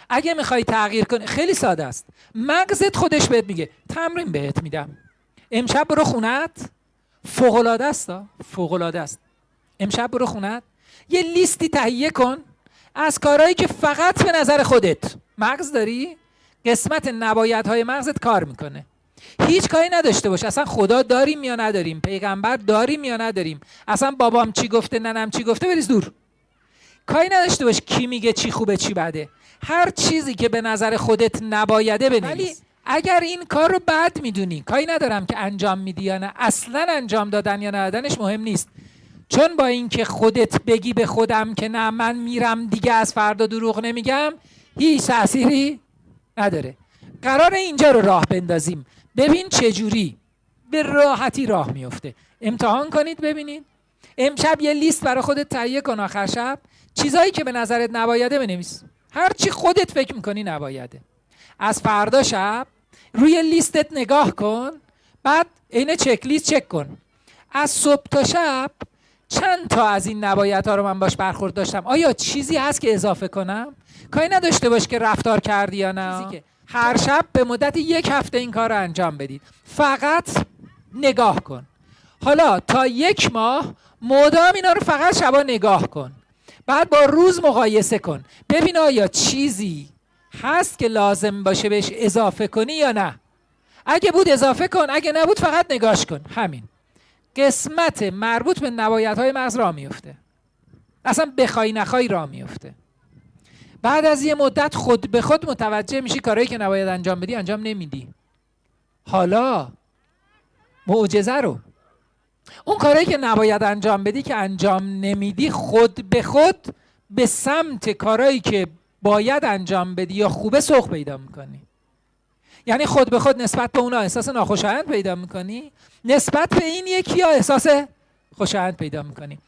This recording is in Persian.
اگه میخوای تغییر کنی خیلی ساده است. مغزت خودش بهت میگه. تمرین بهت میدم. امشب برو خونت، فوق‌العاده است، فوق‌العاده است. امشب برو خونت یه لیستی تهیه کن از کارهایی که فقط به نظر خودت. مغز داری؟ قسمت نبایدهای مغزت کار میکنه. هیچ کاری نداشته باش اصلا خدا داریم یا نداریم، پیغمبر داریم یا نداریم، اصلا بابام چی گفته ننم چی گفته، بریز دور. کاری نداشته باش کی میگه چی خوبه چی بده. هر چیزی که به نظر خودت نبایده بنویس. اگر این کار رو بد میدونی، کاری ندارم که انجام میدی یا نه، اصلا انجام دادن یا ندادنش مهم نیست. چون با اینکه خودت بگی به خودم که نه من میرم دیگه از فردا دروغ نمیگم، هیچ تأثیری نداره. قرار اینجا رو راه بندازیم، ببین چجوری به راحتی راه میفته. امتحان کنید ببینید. امشب یه لیست برای خودت تهیه کن، آخر شب چیزایی که به نظرت نبایده بنویس، هر چی خودت فکر میکنی نبایده. از فردا شب روی لیستت نگاه کن، بعد اینه چک لیست چک کن. از صبح تا شب چند تا از این نبایدها رو من باش برخورد داشتم، آیا چیزی هست که اضافه کنم؟ کاری نداشته باش که رفتار کردی یا نه. هر شب به مدت 1 هفته این کار رو انجام بدید. فقط نگاه کن. حالا تا 1 ماه مدام اینا رو فقط شبا نگاه کن، بعد با روز مقایسه کن، ببین آیا چیزی هست که لازم باشه بهش اضافه کنی یا نه. اگه بود اضافه کن، اگه نبود فقط نگاش کن. همین. قسمت مربوط به نبایدهای مغز راه میفته، اصلا بخوای نخوای راه میفته. بعد از یه مدت خود به خود متوجه میشی کارهایی که نباید انجام بدی انجام نمیدی. حالا معجزه رو، اون کارهایی که نباید انجام بدی که انجام نمیدی، خود به خود به سمت کارهایی که باید انجام بدی یا خوبه سوق پیدا میکنی. یعنی خود به خود نسبت به اونا احساس ناخوشایند پیدا میکنی، نسبت به این یکی ها احساس خوشایند پیدا میکنی.